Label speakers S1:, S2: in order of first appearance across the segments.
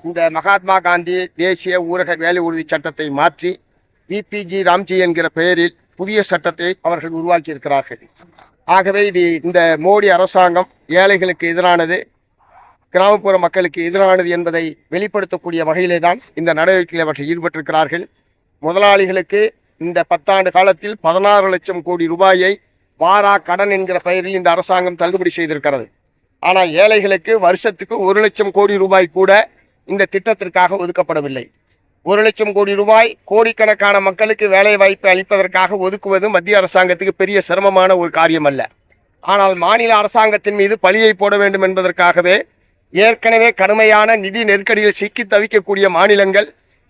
S1: இந்த மகாத்மா காந்தி தேசிய ஊரக வேலை உறுதி சட்டத்தை மாற்றி விபிஜி ராம்ஜி என்கிற பெயரில் புதிய சட்டத்தை அவர்கள் உருவாக்கி இருக்கிறார்கள். ஆகவே இந்த மோடி அரசாங்கம் ஏழைகளுக்கு எதிரானது, கிராமப்புற மக்களுக்கு எதிரானது என்பதை வெளிப்படுத்தக்கூடிய வகையிலே தான் இந்த நடவடிக்கையில் அவர்கள் ஈடுபட்டிருக்கிறார்கள். முதலாளிகளுக்கு இந்த 10 ஆண்டு காலத்தில் 16 லட்சம் கோடி ரூபாயை வாரா கடன் என்கிற பெயரில் இந்த அரசாங்கம் தள்ளுபடி செய்திருக்கிறது. ஆனால் ஏழைகளுக்கு வருஷத்துக்கு 1 லட்சம் கோடி ரூபாய் கூட இந்த திட்டத்திற்காக ஒதுக்கப்படவில்லை. 1 லட்சம் கோடி ரூபாய் கோடிக்கணக்கான மக்களுக்கு வேலை வாய்ப்பை அளிப்பதற்காக ஒதுக்குவது மத்திய அரசாங்கத்துக்கு பெரிய சிரமமான ஒரு காரியம் அல்ல. ஆனால் மாநில அரசாங்கத்தின் மீது பழியை போட வேண்டும் என்பதற்காகவே ஏற்கனவே கடுமையான நிதி நெருக்கடியில் சிக்கி தவிக்கக்கூடிய மாநிலங்கள்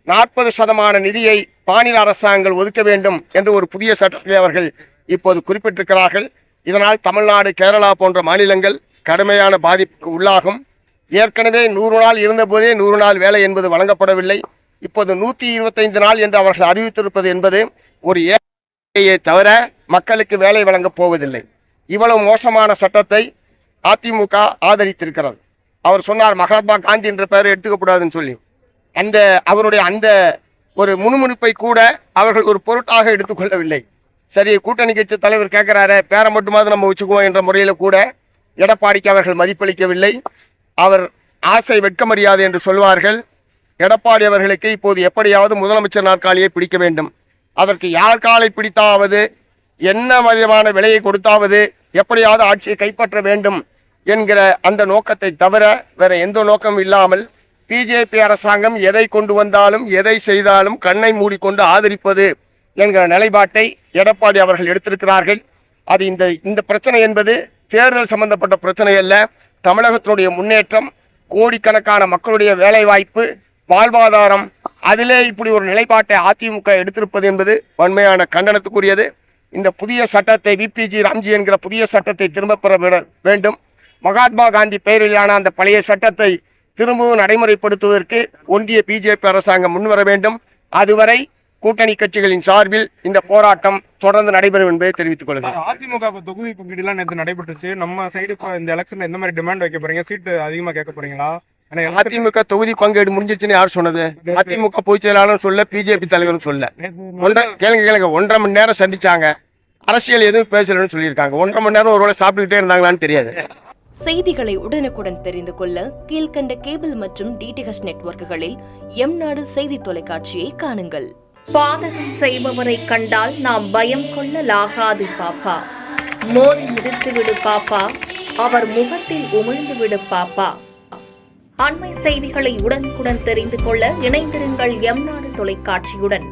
S1: 40% நிதியை மாநில அரசாங்கங்கள் ஒதுக்க வேண்டும் என்று ஒரு புதிய சட்டத்தை அவர்கள் இப்போது குறிப்பிட்டிருக்கிறார்கள். இதனால் தமிழ்நாடு, கேரளா போன்ற மாநிலங்கள் கடுமையான பாதிப்புக்கு உள்ளாகும். ஏற்கனவே 100 நாள் இருந்தபோதே 100 நாள் வேலை என்பது வழங்கப்படவில்லை. இப்போது 125 நாள் என்று அவர்கள் அறிவித்திருப்பது என்பது ஒரு ஏழையை தவிர மக்களுக்கு வேலை வழங்கப் போவதில்லை. இவ்வளவு மோசமான சட்டத்தை அதிமுக ஆதரித்திருக்கிறது. அவர் சொன்னார் மகாத்மா காந்தி என்ற பெயரை எடுத்துக்கப்படாதுன்னு சொல்லி. அவருடைய அந்த ஒரு முணுமுணுப்பை கூட அவர்கள் ஒரு பொருட்டாக எடுத்துக்கொள்ளவில்லை. சரி, கூட்டணி கட்சி தலைவர் கேட்கிறாரு, பேரை மட்டுமாவது நம்ம வச்சுக்குவோம் என்ற முறையில் கூட எடப்பாடிக்கு அவர்கள் மதிப்பளிக்கவில்லை. அவர் ஆசை வெட்கமறியாது என்று சொல்வார்கள். எடப்பாடி அவர்களுக்கு இப்போது எப்படியாவது முதலமைச்சர் நாற்காலியை பிடிக்க வேண்டும். அதற்கு யார் காலை பிடித்தாவது, என்ன விதமான விலையை கொடுத்தாவது எப்படியாவது ஆட்சியை கைப்பற்ற வேண்டும் என்கிற அந்த நோக்கத்தை தவிர வேற எந்த நோக்கமும் இல்லாமல் பிஜேபி அரசாங்கம் எதை கொண்டு வந்தாலும் எதை செய்தாலும் கண்ணை மூடிக்கொண்டு ஆதரிப்பது என்கிற நிலைப்பாட்டை எடப்பாடி அவர்கள் எடுத்திருக்கிறார்கள். அது இந்த பிரச்சனை என்பது தேர்தல் சம்பந்தப்பட்ட பிரச்சனை அல்ல. தமிழகத்தினுடைய முன்னேற்றம், கோடிக்கணக்கான மக்களுடைய வேலை வாய்ப்பு, வாழ்வாதாரம், அதிலே இப்படி ஒரு நிலைப்பாட்டை அதிமுக எடுத்திருப்பது என்பது வன்மையான கண்டனத்துக்குரியது. இந்த புதிய சட்டத்தை, விபிஜி ராம்ஜி என்கிற புதிய சட்டத்தை திரும்ப பெற வேண்டும். மகாத்மா காந்தி பெயரிலான அந்த பழைய சட்டத்தை திரும்பவும் நடைமுறைப்படுத்துவதற்கு ஒன்றிய பிஜேபி அரசாங்கம் முன்வர வேண்டும். அதுவரை கூட்டணி கட்சிகளின் சார்பில் இந்த போராட்டம் தொடர்ந்து நடைபெறும் என்பதை தெரிவித்துக் கொள்கிறேன்.
S2: அதிமுக தொகுதி பங்கீடுலாம் நேற்று நடைபெற்றுச்சு. நம்ம சைடு இந்த எலெக்ஷன்ல எந்த மாதிரி டிமாண்ட் வைக்க போறீங்க? சீட்டு அதிகமா கேட்க போறீங்களா?
S1: அதிமுக தொகுதி பங்கீடு முடிஞ்சிச்சுன்னு யார் சொன்னது? அதிமுக பொதுச் செயலாளரும் சொல்ல, பிஜேபி தலைவரும் சொல்ல. கேளுங்க 1.5 மணி நேரம் சந்திச்சாங்க, அரசியல் எதுவும் பேசலன்னு சொல்லியிருக்காங்க. 1.5 மணி நேரம் ஒருவேளை சாப்பிட்டுக்கிட்டே இருந்தாங்களான்னு தெரியாது.
S3: செய்திகளை உடனுக்குடன் தெரிந்து கொள்ள கீழ்கண்ட கேபிள் மற்றும் டிடிஹெச் நெட்வொர்க்குகளில் எம்நாடு செய்தி தொலைக்காட்சியை காணுங்கள்.
S4: பாதகம் செய்பவரை கண்டால் நாம் பயம் கொள்ளலாகாது பாப்பா. மோதி மிதித்து விடு பாப்பா, அவர் முகத்தில் உமிழ்ந்து விடு பாப்பா. அண்மை செய்திகளை உடனுக்குடன் தெரிந்து கொள்ள இணைந்திருங்கள் எம்நாடு தொலைக்காட்சியுடன்.